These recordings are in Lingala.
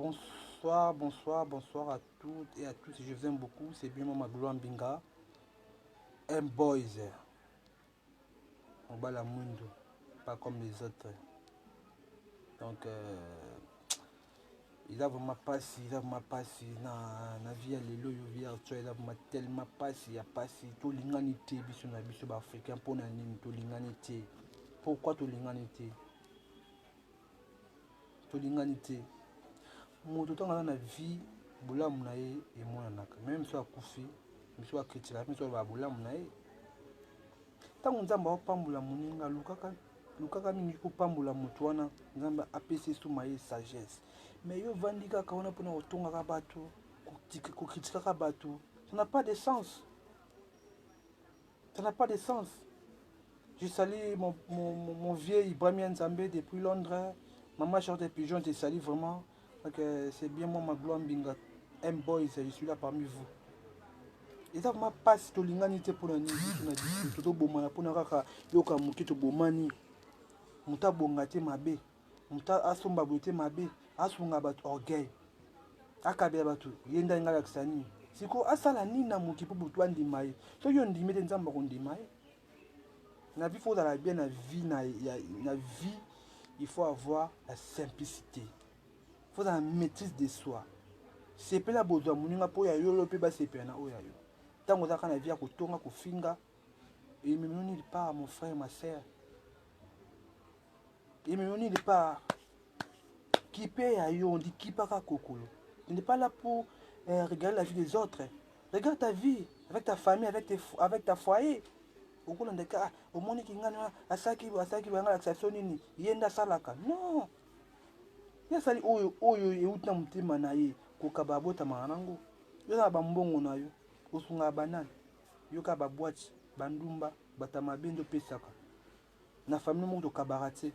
Bonsoir, bonsoir, bonsoir à toutes et à tous. Je vous aime beaucoup. C'est bien moi, Magloire Mbinga. M-Boys. On bat la mundo. Pas comme les autres. Donc, il a vraiment passé, il a vraiment passé. Dans la vie, il y a vraiment tellement passé. Il a passé. Tout l'ingénuité, biso na biso africain pour nanine. Tout l'ingénuité. Pourquoi tout l'ingénuité? Tout l'ingénuité. Moto tanga na vie bolamu na ye emonanaka même so akufi miso akritika miso ba bolamu na ye ntango nzambe apambola moninga lukaka mingi kopambola moto wana nzambe apesi esuma ye sagesse mais yo vandi kaka wana mpona kotongaka bato kokritikaka bato ça n'a pas de sens, ça n'a pas de sens. Je salue mon vieux Ibrahim Nzambé depuis Londres. Maman Charlotte Pigeon, je salue vraiment. C'est bien moi, Magloire Mbinga. M-Boys, je suis là parmi vous. Et ça m'a passé to l'ingénuité pour la nuit. Tout bomana pour na kaka yoka muki to bomani. Muta bongate mabe. Muta asomba bote mabe. Asunga batu orgueil. Akabela batu. Yenda ngala ksani. Siko asala ni na muki pour butu andima ye. So yo ndime te nzamba ko ndima ye. La vie, il faut aller bien. La vie, il faut avoir la simplicité. Il faut la maîtrise de soi. C'est pas la besoin de pour y aller, c'est pas na oyayo. Tant que ça, la vie a kotonga, kofinga, et me n'il pas mon frère, ma soeur. Et me n'il pas qui paye ayo, on dit qui pas kokolo. Tu n'es pas là pour regarder la vie des autres. Regarde ta vie avec ta famille, avec ta foyer. Okolandeka omoni kingana asaki banga l'action nini yenda salaka non ya sali oyo euta mutema na ye kokaba bota manango yo na bambongo na yo osunga banane yo ka ba boîte bandumba batama bendo pesaka na famille mo to kabarate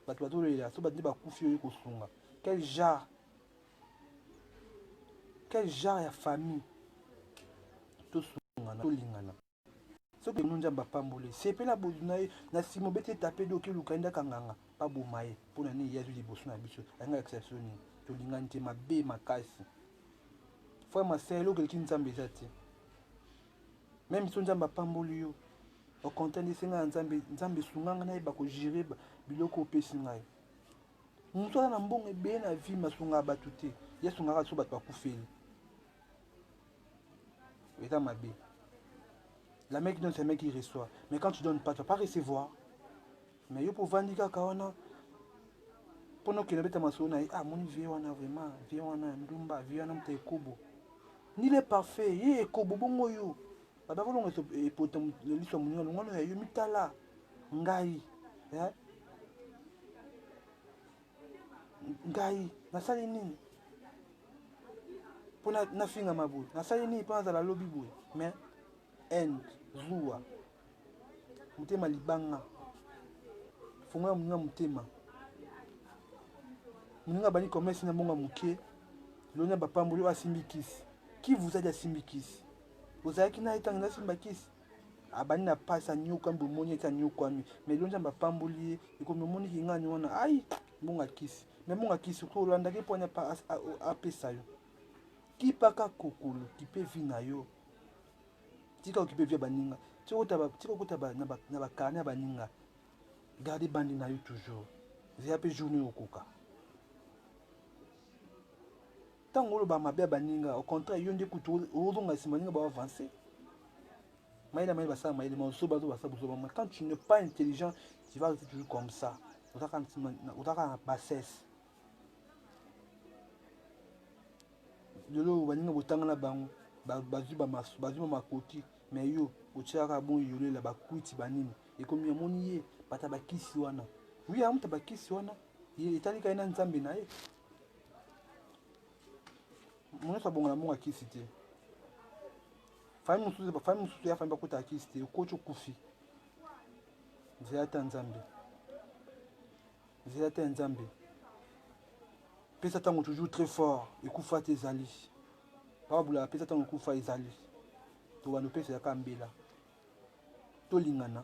bato lela so bandi bakufi yo kosunga quel genre ya famille to sunga na to lingana soki nunjamba pambole sepela bozuna ye na simo bete tape doki lukanda kanganga pa bomaye mpona nini yazwi liboso na biso anga exception nini tolingani te mabe makasi frère masere eloko eleki nzambe eza te même so nzambe apamboli yo okontent esenga na nzambe esunganga nayeba kogire biloko opesi ngai moto aza na mbongo ebeye na vie masungaka bato te ye asungaka so bato bakufeli eza mabe. La mec donne, c'est le mec qui reçoit. Mais quand tu donnes pas, tu ne vas pas recevoir. Mais yo pour vendre kawana pendant que le bête masona ah mon vieux wana vraiment vieux wana ndumba vieux wana mte kobo. Ni le parfait, ye kobo bongo yo. Baba volongo e potom le liso munyo ngono yo mitala. Ngai. Eh? Ngai, nasali nini? Pona na finga mabu. Nasali nini pa za la lobby boy. Mais end zuwa mutema libanga funga muninga mutema muninga bani commerce na monga muke lonya bapamboli asimbikisi qui vous a dit asimbikisi ozaki na etanga na simbakisi abani na pasa nyoka mbomoni eta nyoka mi mais lonya bapamboli iko mbomoni kingani wana ai monga kisi mais monga kisi ko landa ke ponya pa apesa yo qui paka kokolo qui peut vina yo tika okipe via baninga tika kutaba na bakane ya baninga garde bandi na yo toujours zeya pe journée okoka ntango oloba mabe ya baninga au contraire yo nde kutu ozonga nsima baninga baavance mayele mayele basala mayele maosoba zo basala bosoba quand tu n'es pas intelligent tu vas rester toujours comme ça otaka na bassesse lelo baninga botanga na bango bazwi makoti mais yo otiaka bon yolela bakwiti banini ekomi amoni ye bata bakisi wana oui amuta bakisi wana etalika ye na nzambe na ye moneso abongana mongo akisi te fami mosusu ya fami bakota akisi te okoti okufi nzela te ya nzambe pesa ntango toujours très fort ekufa te ezali babula pesa ntango ekufa ezali tobanda opesa yaka mbela tolingana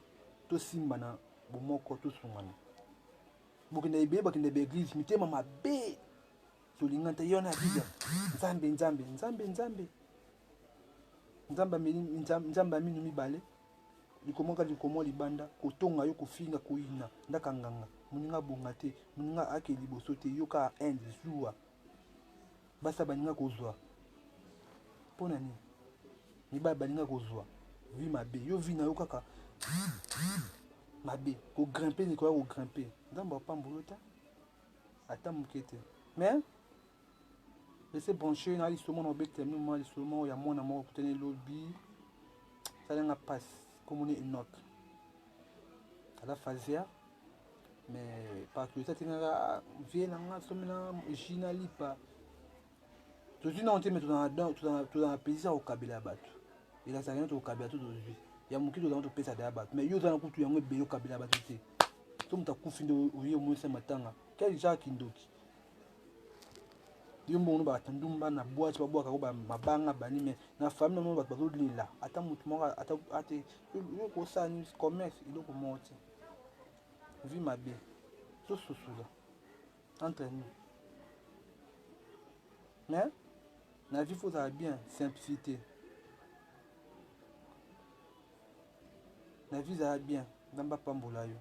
tosimbana bomoko tosungana bokende ebeye bakende baeglise mitema mabe tolinga te yo na bible nzambe amino mibale likomoka likomo libanda kotonga yo kofinga koyina ndaka nganga moninga bonga te moninga ake liboso te yo ka inde zuwa basa baninga kozwa mpona nini mibale baninga kozwa vi mabe yo vi na yo kaka mabe kogrimpe nikoya kogrimpe nzambe apambolo te ata moke te mais laissez brancher na lisomo na obetela mino lisomo ya mwana moko kutani lobi salenga passe komoni Enoch ala fazia mais par curiosité tingaka vie nanga somina jina lipa tozwi nango te mais tozana plaisir kokabela ya bato elazalaki neti kokabela to tozwi ya moki tozanga topesa da ya bato mais yo oza na kutu yango ebele okabela ya bato te so moto akufi nde oye omonisa matanga quel genre kindoki yo mbongo bakata ndumba na bwati babwaka ko mabanga bani mais na famille nono bato bazolela ata motu moko ate yo kosani commerce eloko moko te vi mabe tosusula entre nous mais na vie faut ozala bien simplicité na vie ezala bien nzambe apambola yo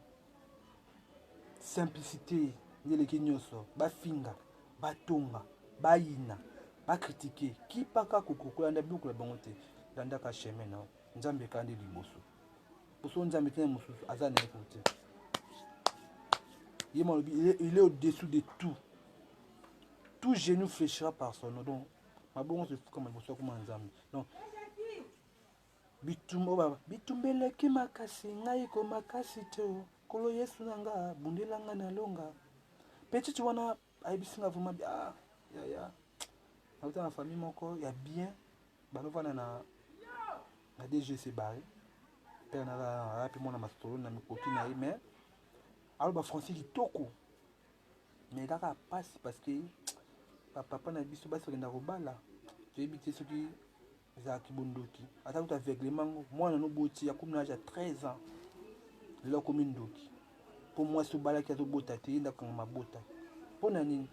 simplicité nde eleki nyonso bafinga batonga bayina bakritike kipaka kokokolanda biloko na bango te landaka chemin na nzambe ekandi liboso poso nzambe tena mosusu aza na yeko te ye malobi il est au-dessous de tout genou fléchira par son nom donc mabongo sefukama liboso akoma nzambe donc bitumbeleki makasi ngai ko makasi te kolo yesu na nga bundelanga na longa petite wana ayebisinga vraiment ya nauta na famille moko ya bien balovana na DGC barre père na api mwana masolo na mikoki na ye mais aloba français kitoko mais kaka pasi parce que papa na biso basi bakenda kobala toyebi te soki ezalaki bondoki ata kuta aveuglement mwana no boti akomi na age ya 13 ans lelo akomi ndoki mpo mwasi obalaki azobota te ye ndakanga mabota mpo na nini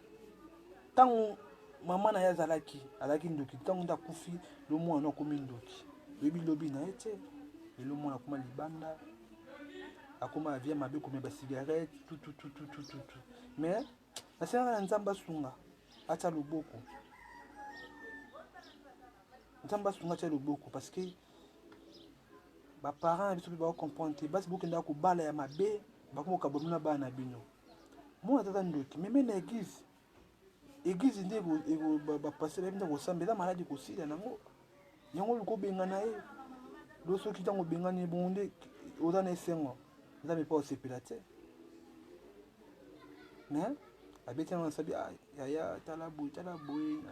ntango mama na ye azalaki ndoki ntango nde akufi lo mwana akomi ndoki oyebi lobi na ye te lelo mwana akoma libanda akoma avia mabe komia basigarete tutututututu mais nasengaka na nzambe asunga atia loboko nzambe asunga atia loboko parce que baparent na biso mpe bakokomprendre te basi bokendaka kobala ya mabe bakomoka bomi na bana na bino mwana tata ndoki meme na église nde bapase bayebi nde kosamba eza maladi kosila nango yango luka obenga na ye lo soki ntango obengani bongo nde oza na esengo nzambe mpe osepela te mais abeti yango nasabi yaya tala boye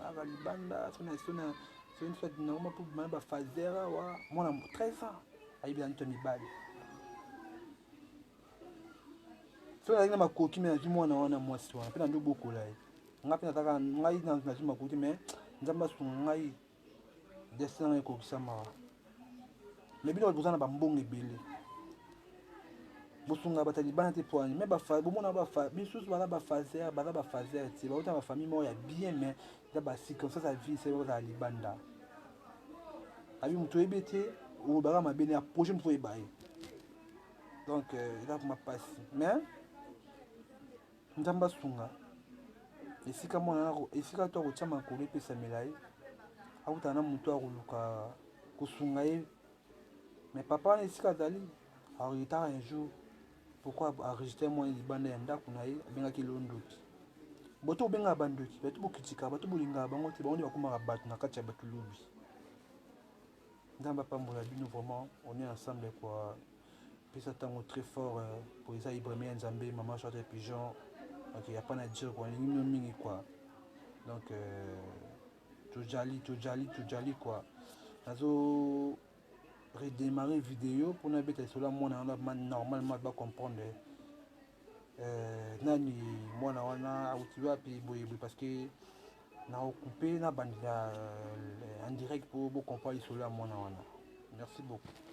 aka libanda sonango mpo bana bafazer awa mwana 13 ans ayebela nito mibali so nazali na makoki me nazwi mwana wana mwasi wana mpe na ndo bokola ye nga mpe nataka ngai nazwi makoki me nzambe asunga ngai destin nanga ekokisamaka me bino boza na bambongo ebele bosunga bato ya libanda te poani me bomona bisusu baza bafazer te bauta na bafamille moko ya bien mais eza bacirconstance ya vie se bazala libanda abi moto oyebi te obaka mabene ya projet moto oyeba ye donc eza kuma pasi mais nzambe asunga esika to akotia makolo epesamela ye akutana na moto akoluka kosunga ye mais papa wana esika azali aretard un jour pourquoi enregistre mwana libanda ya ndako na ye abengaki londoki boto obengaka bandoki bato bokritikaka bato bolingaka bango te bango nde bakomaka bato na kati ya bato lobi nzambe apambola bino vraiment on est ensemble quoi pesa ntango très fort pour eza ibrahima ya nzambe mama charter pigeon donc ya pas na dire quoi lingi mino mingi quoi donc tojali quoi nazo redémarrer vidéo pour na beta cela mwana wana normalement ba comprendre nani mwana wana auti wapi boye parce que na occupé na bandi en direct pour comprendre cela mwana wana merci beaucoup.